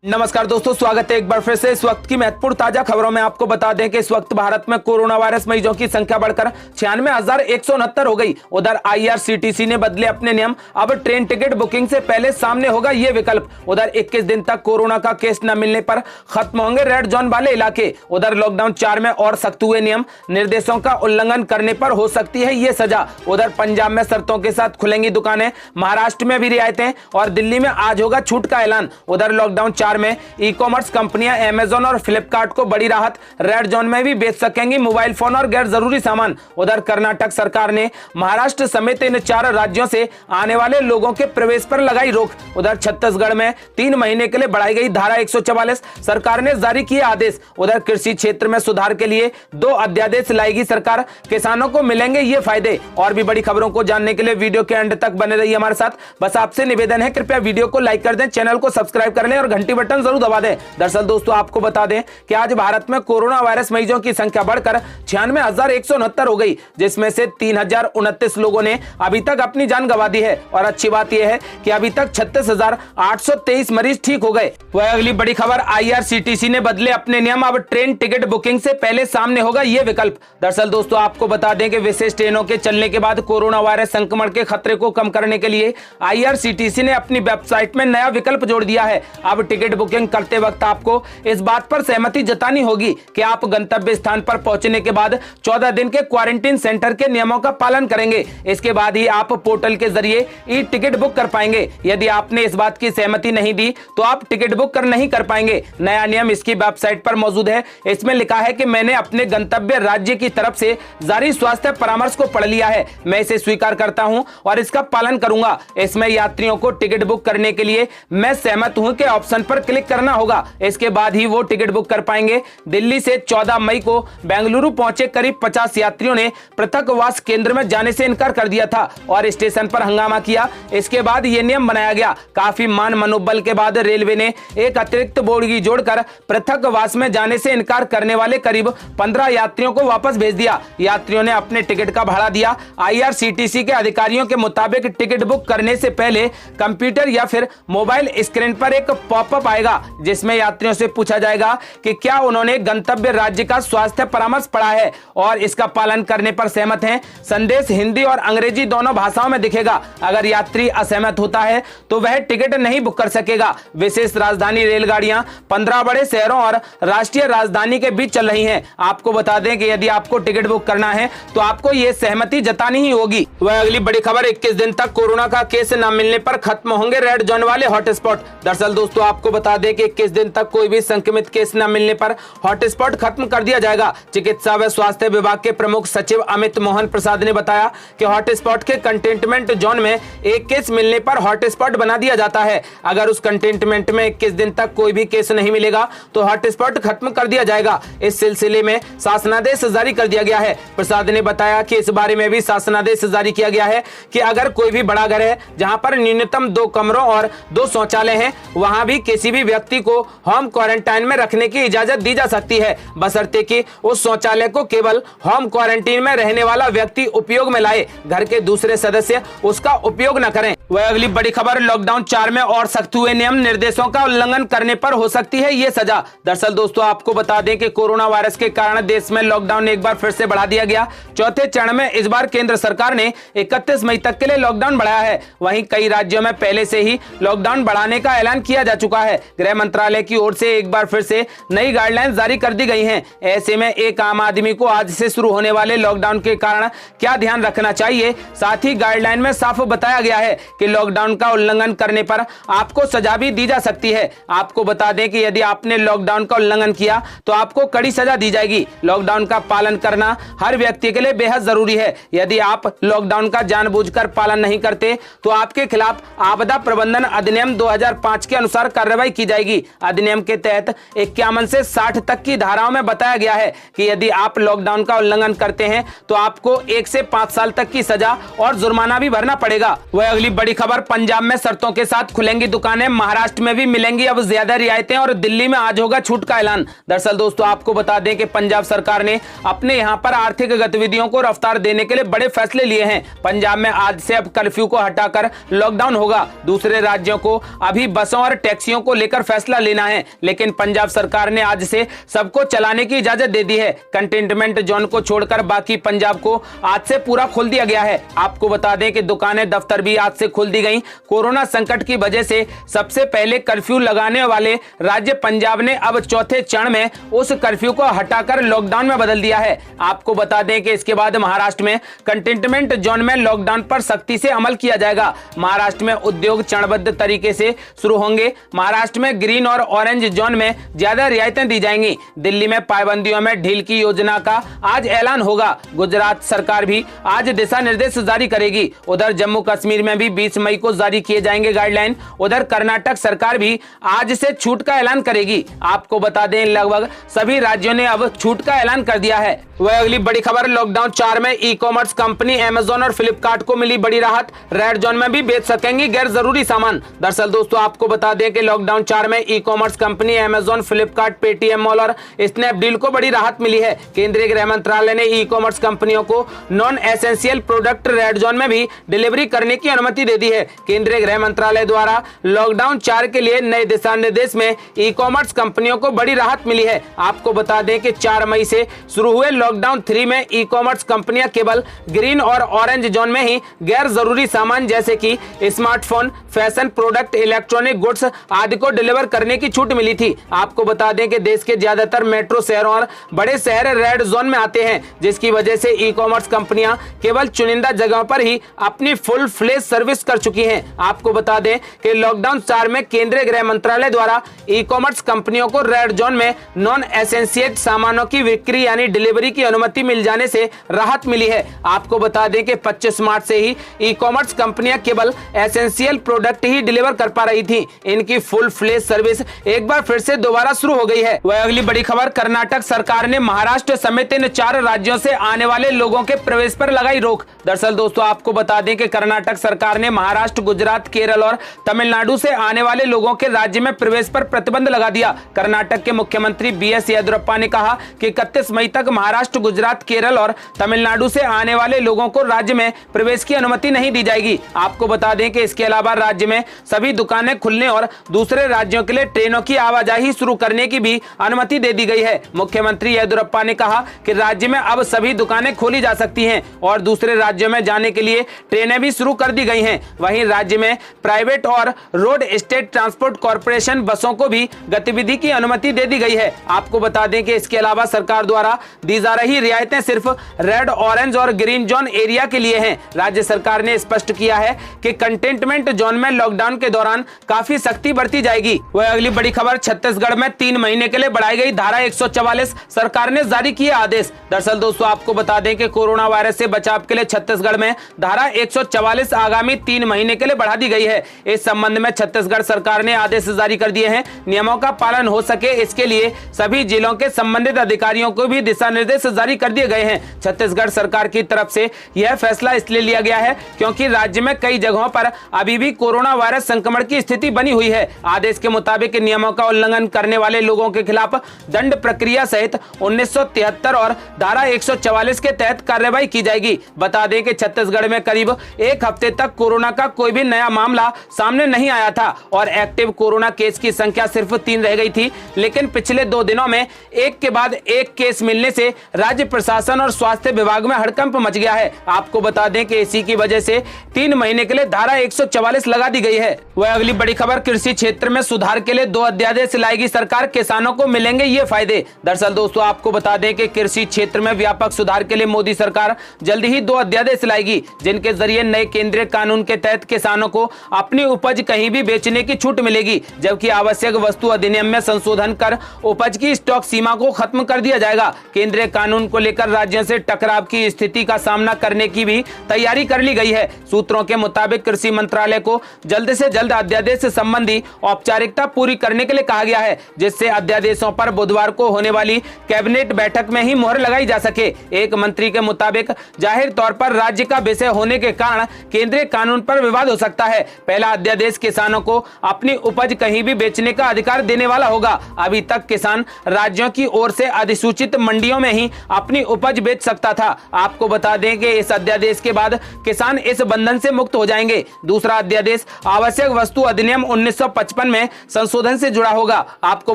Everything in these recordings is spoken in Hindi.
नमस्कार दोस्तों, स्वागत है एक बार फिर से इस वक्त की महत्वपूर्ण ताजा खबरों में। आपको बता दें कि इस वक्त भारत में कोरोना वायरस मरीजों की संख्या बढ़कर 96,169 हो गई। उधर आईआरसीटीसी ने बदले अपने नियम, अब ट्रेन टिकट बुकिंग से पहले सामने होगा ये विकल्प। उधर 21 दिन तक कोरोना का केस न मिलने पर खत्म होंगे रेड जोन वाले इलाके। उधर लॉकडाउन 4 में और सख्त हुए नियम, निर्देशों का उल्लंघन करने पर हो सकती है ये सजा। उधर पंजाब में शर्तों के साथ खुलेंगी दुकानें, महाराष्ट्र में भी रियायतें और दिल्ली में आज होगा छूट का ऐलान। उधर लॉकडाउन 4 में ई कॉमर्स कंपनियां अमेज़न और फ्लिपकार्ट को बड़ी राहत, रेड जोन में भी बेच सकेंगी मोबाइल फोन और गैर जरूरी सामान। उधर कर्नाटक सरकार ने महाराष्ट्र समेत इन 4 राज्यों से आने वाले लोगों के प्रवेश पर लगाई रोक। उधर छत्तीसगढ़ में 3 महीने के लिए बढ़ाई गई धारा 144, सरकार ने जारी किए आदेश। उधर कृषि क्षेत्र में सुधार के लिए 2 अध्यादेश लाएगी सरकार, किसानों को मिलेंगे ये फायदे। और भी बड़ी खबरों को जानने के लिए वीडियो के एंड तक बने रहिए हमारे साथ। बस आपसे निवेदन है, कृपया वीडियो को लाइक कर दें, चैनल को सब्सक्राइब कर लें और घंटी बटन जरूर दबा दें। दरअसल दोस्तों, आपको बता दें कि आज भारत में कोरोना वायरस मरीजों की संख्या बढ़कर 96,169 हो गई, जिसमें से 3,029 लोगों ने अभी तक अपनी जान गंवा दी है। और अच्छी बात यह है कि अभी तक 36,823 मरीज ठीक हो गए। वह अगली बड़ी खबर, आईआरसीटीसी ने बदले अपने नियम, अब ट्रेन टिकट बुकिंग से पहले सामने होगा यह विकल्प। दरअसल दोस्तों, आपको बता दें कि विशेष ट्रेनों के चलने के बाद कोरोना वायरस संक्रमण के खतरे को कम करने के लिए आईआरसीटीसी ने अपनी वेबसाइट में नया विकल्प जोड़ दिया है। अब टिकट बुकिंग करते वक्त आपको इस बात पर सहमति जतानी होगी कि आप गंतव्य स्थान पर पहुंचने के बाद 14 दिन के क्वारंटीन सेंटर के नियमों का पालन करेंगे। इसके बाद ही आप पोर्टल के जरिए ई टिकट बुक कर पाएंगे। यदि आपने इस बात की सहमति नहीं दी तो आप टिकट बुक नहीं कर पाएंगे। नया नियम इसकी वेबसाइट पर मौजूद है। इसमें लिखा है कि मैंने अपने गंतव्य राज्य की तरफ से जारी स्वास्थ्य परामर्श को पढ़ लिया है, मैं इसे स्वीकार करता हूं और इसका पालन करूंगा। इसमें यात्रियों को टिकट बुक करने के लिए मैं सहमत हूं के ऑप्शन पर क्लिक करना होगा। इसके बाद ही वो टिकट बुक कर पाएंगे। दिल्ली से 14 मई को बेंगलुरु पहुंचे करीब 50 यात्रियों ने पृथकवास केंद्र में जाने से इनकार कर दिया था और स्टेशन पर हंगामा किया। इसके बाद यह नियम बनाया गया। काफी मान मनोबल के बाद रेलवे ने एक अतिरिक्त बोगी जोड़कर पृथकवास में जाने से इनकार करने वाले करीब 15 यात्रियों को वापस भेज दिया। यात्रियों ने अपने टिकट का भाड़ा दिया। आईआरसीटीसी के अधिकारियों के मुताबिक टिकट बुक करने से पहले कंप्यूटर या फिर मोबाइल स्क्रीन पर एक पॉपअप आएगा, जिसमें यात्रियों से पूछा जाएगा कि क्या उन्होंने गंतव्य राज्य का स्वास्थ्य परामर्श पढ़ा है और इसका पालन करने पर सहमत हैं। संदेश हिंदी और अंग्रेजी दोनों भाषाओं में दिखेगा। अगर यात्री असहमत होता है तो वह टिकट नहीं बुक कर सकेगा। विशेष राजधानी रेलगाड़ियां 15 बड़े शहरों और राष्ट्रीय राजधानी के बीच चल रही हैं। आपको बता दें कि यदि आपको टिकट बुक करना है तो आपको यह सहमति जतानी ही होगी। वह अगली बड़ी खबर, 21 दिन तक कोरोना का केस न मिलने पर खत्म होंगे रेड जोन वाले हॉटस्पॉट। दरअसल दोस्तों, आपको बता दें कि 21 दिन तक कोई भी संक्रमित केस न मिलने पर हॉटस्पॉट खत्म कर दिया जाएगा। चिकित्सा व स्वास्थ्य विभाग के प्रमुख सचिव अमित मोहन प्रसाद ने बताया कि हॉटस्पॉट के कंटेनमेंट जोन में एक केस मिलने पर हॉटस्पॉट बना दिया जाता है। अगर उस कंटेनमेंट में 21 दिन तक कोई भी केस नहीं मिलेगा तो हॉटस्पॉट खत्म कर दिया जाएगा। इस सिलसिले में शासनादेश जारी कर दिया गया है। प्रसाद ने बताया कि इस बारे में भी शासनादेश जारी किया गया है कि अगर कोई भी बड़ा घर है जहां पर न्यूनतम 2 कमरों और 2 शौचालय हैं, वहां भी किसी भी व्यक्ति को होम क्वारंटाइन में रखने की इजाजत दी जा सकती है, बशर्ते कि उस शौचालय को केवल होम क्वारंटाइन में रहने वाला व्यक्ति उपयोग में लाए, घर के दूसरे सदस्य उसका उपयोग न करें। वह अगली बड़ी खबर, लॉकडाउन 4 में और सख्त हुए नियम, निर्देशों का उल्लंघन करने पर हो सकती है ये सजा। दरअसल दोस्तों, आपको बता दें कि कोरोना वायरस के कारण देश में लॉकडाउन एक बार फिर से बढ़ा दिया गया। चौथे चरण में इस बार केंद्र सरकार ने 31 मई तक के लिए लॉकडाउन बढ़ाया है। वहीं कई राज्यों में पहले से ही लॉकडाउन बढ़ाने का ऐलान किया जा चुका है। गृह मंत्रालय की ओर से एक बार फिर से नई गाइडलाइंस जारी कर दी गई हैं। ऐसे में एक आम आदमी को आज से शुरू होने वाले लॉकडाउन के कारण क्या ध्यान रखना चाहिए, साथ ही गाइडलाइन में साफ बताया गया है कि लॉकडाउन का उल्लंघन करने पर आपको सजा भी दी जा सकती है। आपको बता दें कि यदि आपने लॉकडाउन का उल्लंघन किया तो आपको कड़ी सजा दी जाएगी। लॉकडाउन का पालन करना हर व्यक्ति के लिए बेहद जरूरी है। यदि आप लॉकडाउन का जानबूझकर पालन नहीं करते तो आपके खिलाफ आपदा प्रबंधन अधिनियम 2005 के अनुसार कार्रवाई की जाएगी। अधिनियम के तहत 51 से 60 तक की धाराओं में बताया गया है कि यदि आप लॉकडाउन का उल्लंघन करते हैं तो आपको 1 से 5 साल तक की सजा और जुर्माना भी भरना पड़ेगा। वह अगली बड़ी खबर, पंजाब में शर्तों के साथ खुलेंगी दुकानें, महाराष्ट्र में भी मिलेंगी अब ज्यादा रियायतें और दिल्ली में आज होगा छूट का ऐलान। दरअसल दोस्तों, आपको बता दें कि पंजाब सरकार ने अपने यहाँ पर आर्थिक गतिविधियों को रफ्तार देने के लिए बड़े फैसले लिए हैं। पंजाब में आज से अब कर्फ्यू को हटाकर लॉकडाउन होगा। दूसरे राज्यों को अभी बसों और टैक्सियों को लेकर फैसला लेना है, लेकिन पंजाब सरकार ने आज से सबको चलाने की इजाजत दे दी है। कंटेनमेंट जोन को छोड़कर बाकी पंजाब को आज से पूरा खोल दिया गया है। आपको बता दें कि दुकानें, दफ्तर भी आज से खोल दी गई। कोरोना संकट की वजह से सबसे पहले कर्फ्यू लगाने वाले राज्य पंजाब ने अब चौथे चरण में उस कर्फ्यू को हटाकर लॉकडाउन में बदल दिया है। आपको बता दें कि इसके बाद महाराष्ट्र में कंटेनमेंट जोन में लॉकडाउन पर सख्ती से अमल किया जाएगा। महाराष्ट्र में उद्योग चरणबद्ध तरीके से शुरू होंगे। महाराष्ट्र में ग्रीन और ऑरेंज जोन में ज्यादा रियायतें दी जाएंगी। दिल्ली में पाबंदियों में ढील की योजना का आज ऐलान होगा। गुजरात सरकार भी आज दिशा निर्देश जारी करेगी। उधर जम्मू कश्मीर में भी 20 मई को जारी किए जाएंगे गाइडलाइन। उधर कर्नाटक सरकार भी आज से छूट का ऐलान करेगी। आपको बता दें लगभग सभी राज्यों ने अब छूट का ऐलान कर दिया है। वह अगली बड़ी खबर, लॉकडाउन 4 में ई कॉमर्स कंपनी अमेजॉन और फ्लिपकार्ट को मिली बड़ी राहत। रेड जोन में भी बेच सकेंगी गैर जरूरी सामान। दरअसल दोस्तों आपको बता दें कि लॉकडाउन 4 में e commerce company Amazon, Flipkart, Paytm mall और स्नैपडील को बड़ी राहत मिली है। केंद्रीय गृह मंत्रालय ने ई कॉमर्स कंपनियों को non essential product red zone में भी डिलीवरी करने की अनुमति दे दी है। केंद्रीय गृह मंत्रालय द्वारा लॉकडाउन 4 के लिए नए दिशा निर्देश में ई कॉमर्स कंपनियों को बड़ी राहत मिली है। आपको बता दें कि 4 मई से शुरू हुए लॉकडाउन 3 में ई कॉमर्स कंपनियां केवल ग्रीन और ऑरेंज जोन में ही गैर जरूरी सामान जैसे कि smartphone, fashion product, electronic goods आदि को डिलीवर करने की छूट मिली थी। आपको बता दें कि देश के ज्यादातर मेट्रो शहरों और बड़े शहर रेड जोन में आते हैं, जिसकी वजह से ई कॉमर्स कंपनियां केवल चुनिंदा जगहों पर ही अपनी फुल फ्लेज सर्विस कर चुकी हैं। आपको बता दें कि लॉकडाउन 4 में केंद्रीय गृह मंत्रालय द्वारा ई कॉमर्स कंपनियों को रेड जोन में नॉन एसेंशियल सामानों की बिक्री यानी डिलीवरी की अनुमति मिल जाने से राहत मिली है। आपको बता दें कि 25 मार्च से ही ई कॉमर्स कंपनियां केवल एसेंशियल प्रोडक्ट ही डिलीवर कर पा रही थी। इनकी फुल फ्लेज सर्विस एक बार फिर से दोबारा शुरू हो गई है। वह अगली बड़ी खबर, कर्नाटक सरकार ने महाराष्ट्र समेत इन 4 राज्यों से आने वाले लोगों के प्रवेश पर लगाई रोक। दरअसल दोस्तों आपको बता दें कि कर्नाटक सरकार ने महाराष्ट्र, गुजरात, केरल और तमिलनाडु से आने वाले लोगों के राज्य में प्रवेश पर प्रतिबंध लगा दिया। कर्नाटक के मुख्यमंत्री बीएस येदियुरप्पा ने कहा कि 31 मई तक महाराष्ट्र, गुजरात, केरल और तमिलनाडु से आने वाले लोगों को राज्य में प्रवेश की अनुमति नहीं दी जाएगी। आपको बता दें कि इसके अलावा राज्य में सभी दुकानें खुलने और दूसरे राज्यों के लिए ट्रेनों की आवाजाही शुरू करने की भी अनुमति दे दी गई है। मुख्यमंत्री येदियुरप्पा ने कहा कि राज्य में अब सभी दुकानें खोली जा सकती हैं और दूसरे राज्यों में जाने के लिए ट्रेनें भी शुरू कर दी गई हैं। वहीं राज्य में प्राइवेट और रोड स्टेट ट्रांसपोर्ट कॉर्पोरेशन बसों को भी गतिविधि की अनुमति दे दी गई है। आपको बता दें कि इसके अलावा सरकार द्वारा दी जा रही रियायतें सिर्फ रेड, ऑरेंज और ग्रीन जोन एरिया के लिए हैं। राज्य सरकार ने स्पष्ट किया है कि कंटेनमेंट जोन में लॉकडाउन के दौरान काफी सख्ती बरती जाएगी। वह अगली बड़ी खबर, छत्तीसगढ़ में 3 महीने के लिए बढ़ाई गई धारा 144, सरकार ने जारी किए आदेश। दरअसल दोस्तों आपको बता दें कि कोरोना वायरस से बचाव के लिए छत्तीसगढ़ में धारा 144 आगामी 3 महीने के लिए बढ़ा दी गई है। इस संबंध में छत्तीसगढ़ सरकार ने आदेश जारी कर दिए हैं। नियमों का पालन हो सके इसके लिए सभी जिलों के संबंधित अधिकारियों को भी दिशा निर्देश जारी कर दिए गए हैं। छत्तीसगढ़ सरकार की तरफ से यह फैसला इसलिए लिया गया है क्योंकि राज्य में कई जगहों पर अभी भी कोरोना वायरस संक्रमण की स्थिति बनी हुई है। आदेश के मुताबिक नियमों का उल्लंघन करने वाले लोगों के खिलाफ दंड प्रक्रिया सहित 1973 और धारा 144 के तहत कार्रवाई की जाएगी। बता दें कि छत्तीसगढ़ में करीब 1 हफ्ते तक कोरोना का कोई भी नया मामला सामने नहीं आया था और एक्टिव कोरोना केस की संख्या सिर्फ 3 रह गई थी, लेकिन पिछले 2 दिनों में एक के बाद एक केस मिलने से राज्य प्रशासन और स्वास्थ्य विभाग में हड़कंप मच गया है। आपको बता दें कि इसी की वजह से 3 महीने के लिए धारा 144 लगा दी गई है। वह अगली बड़ी खबर, कृषि क्षेत्र में सुधार के लिए 2 अध्यादेश लाएगी सरकार, किसानों को मिलेंगे ये फायदे। दरअसल दोस्तों आपको बता दें कि कृषि क्षेत्र में व्यापक सुधार के लिए मोदी सरकार जल्दी ही 2 अध्यादेश लाएगी, जिनके जरिए नए केंद्रीय कानून के तहत किसानों को अपनी उपज कहीं भी बेचने की छूट मिलेगी, जबकि आवश्यक वस्तु अधिनियम में संशोधन कर उपज की स्टॉक सीमा को खत्म कर दिया जाएगा। केंद्रीय कानून को लेकर राज्यों से टकराव की स्थिति का सामना करने की भी तैयारी कर ली गई है। सूत्रों के मुताबिक कृषि मंत्रालय को जल्द से जल्द अध्यादेश संबंधी औपचारिकता पूरी करने के लिए कहा गया है, जिससे अध्यादेशों पर बुधवार को होने वाली कैबिनेट बैठक में ही मुहर लगाई जा सके। एक मंत्री के मुताबिक जाहिर तौर पर राज्य का विषय होने के कारण केंद्रीय कानून पर विवाद हो सकता है। पहला अध्यादेश किसानों को अपनी उपज कहीं भी बेचने का अधिकार देने वाला होगा। अभी तक किसान राज्यों की ओर से अधिसूचित मंडियों में ही अपनी उपज बेच सकता था। आपको बता दें कि इस अध्यादेश के बाद किसान इस बंधन से मुक्त हो जाएंगे। दूसरा अध्यादेश आवश्यक वस्तु अधिनियम 1955 355 में संशोधन से जुड़ा होगा। आपको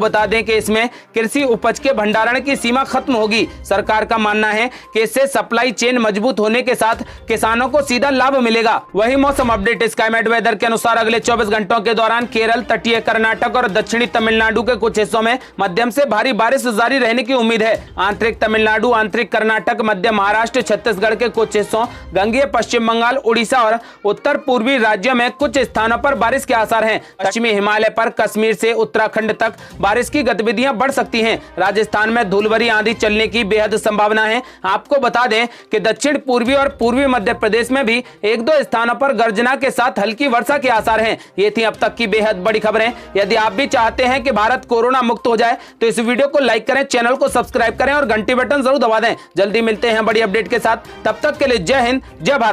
बता दें कि इसमें कृषि उपज के भंडारण की सीमा खत्म होगी। सरकार का मानना है कि इससे सप्लाई चेन मजबूत होने के साथ किसानों को सीधा लाभ मिलेगा। वही मौसम अपडेट स्काईमेट वेदर के अनुसार अगले 24 घंटों के दौरान केरल, तटीय कर्नाटक और दक्षिणी तमिलनाडु के कुछ हिस्सों में मध्यम से भारी बारिश जारी रहने की उम्मीद है। आंतरिक तमिलनाडु, आंतरिक कर्नाटक, मध्य महाराष्ट्र, छत्तीसगढ़ के कुछ हिस्सों, गंगेय पश्चिम बंगाल, उड़ीसा और उत्तर पूर्वी राज्यों में कुछ स्थानों पर बारिश के आसार हैं। पश्चिमी हिमालय पर कश्मीर से उत्तराखंड तक बारिश की गतिविधियां बढ़ सकती हैं। राजस्थान में धूलभरी आंधी चलने की बेहद संभावना है। आपको बता दें कि दक्षिण पूर्वी और पूर्वी मध्य प्रदेश में भी एक दो स्थानों पर गर्जना के साथ हल्की वर्षा के आसार हैं। ये थी अब तक की बेहद बड़ी खबरें। यदि आप भी चाहते हैं कि भारत कोरोना मुक्त हो जाए तो इस वीडियो को लाइक करें, चैनल को सब्सक्राइब करें और घंटी बटन जरूर दबा दें। जल्दी मिलते हैं बड़ी अपडेट के साथ। तब तक के लिए जय हिंद, जय भारत।